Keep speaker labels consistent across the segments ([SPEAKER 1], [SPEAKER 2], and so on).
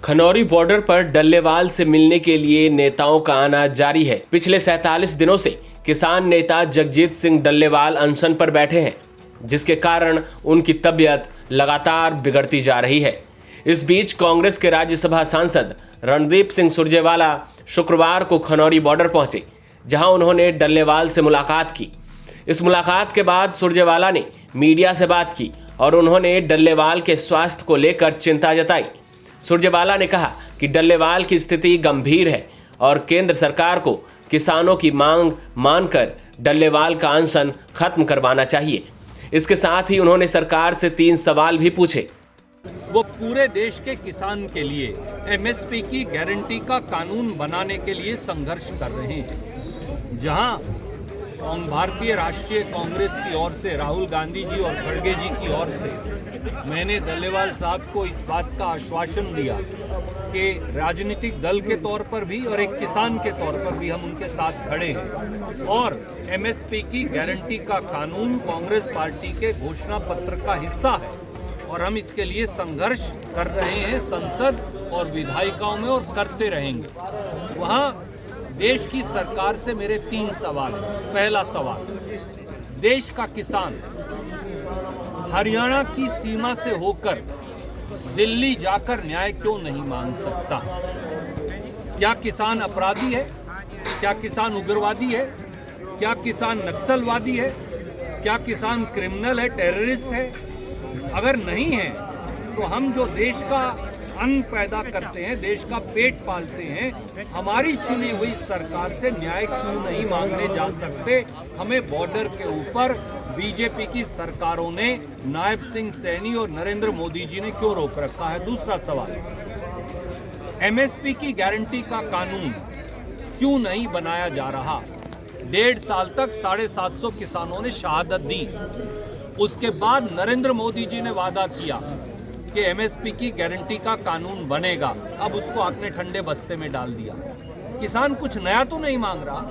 [SPEAKER 1] Khanauri border पर डल्लेवाल से मिलने के लिए नेताओं का आना जारी है। पिछले 47 दिनों से किसान नेता जगजीत सिंह डल्लेवाल अनशन पर बैठे हैं, जिसके कारण उनकी तबीयत लगातार बिगड़ती जा रही है। इस बीच कांग्रेस के राज्यसभा सांसद रणदीप सिंह सुरजेवाला शुक्रवार को खनौरी बॉर्डर पहुंचे, जहां उन्होंने डल्लेवाल से मुलाकात की। इस मुलाकात के बाद सुरजेवाला ने मीडिया से बात की और उन्होंने डल्लेवाल के स्वास्थ्य को लेकर चिंता जताई। सुरजेवाला ने कहा कि डल्लेवाल की स्थिति गंभीर है और केंद्र सरकार को किसानों की मांग मानकर डल्लेवाल का अनशन खत्म करवाना चाहिए। इसके साथ ही उन्होंने सरकार से 3 सवाल भी पूछे।
[SPEAKER 2] वो पूरे देश के किसान के लिए एमएसपी की गारंटी का कानून बनाने के लिए संघर्ष कर रहे हैं। जहां भारतीय राष्ट्रीय कांग्रेस की ओर से राहुल गांधी जी और खड़गे जी की ओर से मैंने डल्लेवाल साहब को इस बात का आश्वासन दिया कि राजनीतिक दल के तौर पर भी और एक किसान के तौर पर भी हम उनके साथ खड़े हैं और एमएसपी की गारंटी का कानून कांग्रेस पार्टी के घोषणा पत्र का हिस्सा है और हम इसके लिए संघर्ष कर रहे हैं संसद और विधायिकाओं में और करते रहेंगे। वहाँ देश की सरकार से मेरे 3 सवाल हैं। पहला सवाल, देश का किसान हरियाणा की सीमा से होकर दिल्ली जाकर न्याय क्यों नहीं मांग सकता? क्या किसान अपराधी है? क्या किसान उग्रवादी है? क्या किसान नक्सलवादी है? क्या किसान क्रिमिनल है, टेररिस्ट है? अगर नहीं है तो हम जो देश का अन्न पैदा करते हैं, देश का पेट पालते हैं, हमारी चुनी हुई सरकार से न्याय क्यों नहीं मांगने जा सकते? हमें बॉर्डर के ऊपर बीजेपी की सरकारों ने, नायब सिंह सैनी और नरेंद्र मोदी जी ने क्यों रोक रखा है? दूसरा सवाल, एमएसपी की गारंटी का कानून क्यों नहीं बनाया जा रहा? 1.5 साल तक 750 किसानों ने शहादत दी। उसके बाद नरेंद्र मोदी जी ने वादा किया कि एमएसपी की गारंटी का कानून बनेगा। अब उसको आपने ठंडे बस्ते में डाल दिया। किसान कुछ नया तो नहीं मांग रहा,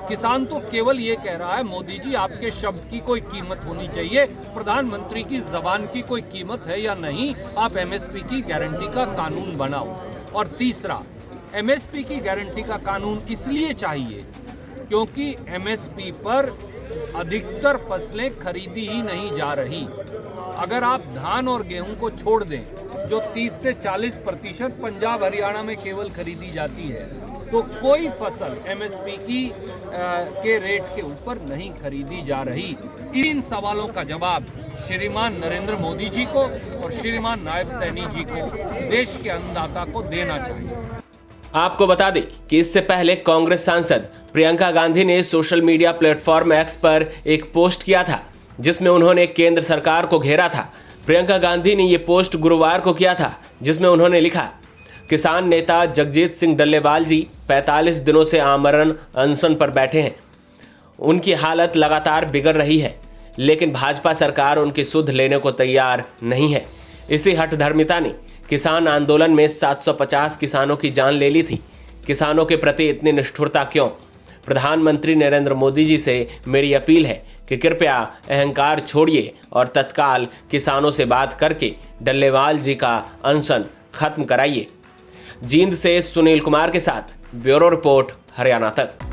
[SPEAKER 2] किसान तो केवल ये कह रहा है मोदी जी आपके शब्द की कोई कीमत होनी चाहिए, प्रधानमंत्री की जबान की कोई कीमत है या नहीं, आप एमएसपी की गारंटी का कानून बनाओ। और तीसरा, एमएसपी की गारंटी का कानून इसलिए चाहिए क्योंकि एमएसपी पर अधिकतर फसलें खरीदी ही नहीं जा रही। अगर आप धान और गेहूं को छोड़ दें, जो 30 से 40% पंजाब हरियाणा में केवल खरीदी जाती है, तो कोई फसल एमएसपी के रेट के ऊपर नहीं खरीदी जा रही। इन सवालों का जवाब श्रीमान नरेंद्र मोदी जी को और श्रीमान नायब सैनी जी को, देश के अन्नदाता को देना चाहिए।
[SPEAKER 1] आपको बता दें कि इससे पहले कांग्रेस सांसद प्रियंका गांधी ने सोशल मीडिया प्लेटफॉर्म एक्स पर एक पोस्ट किया था, जिसमें उन्होंने केंद्र सरकार को घेरा था। प्रियंका गांधी ने यह पोस्ट गुरुवार को किया था, जिसमें उन्होंने लिखा, किसान नेता जगजीत सिंह डल्लेवाल जी 45 दिनों से आमरण अनशन पर बैठे हैं। उनकी हालत लगातार बिगड़ रही है, लेकिन भाजपा सरकार उनकी सुध लेने को तैयार नहीं है। इसी हठधर्मिता ने किसान आंदोलन में 750 किसानों की जान ले ली थी। किसानों के प्रति इतनी निष्ठुरता क्यों? प्रधानमंत्री नरेंद्र मोदी जी से मेरी अपील है कि कृपया अहंकार छोड़िए और तत्काल किसानों से बात करके डल्लेवाल जी का अनशन खत्म कराइए। जींद से सुनील कुमार के साथ ब्यूरो रिपोर्ट, हरियाणा तक।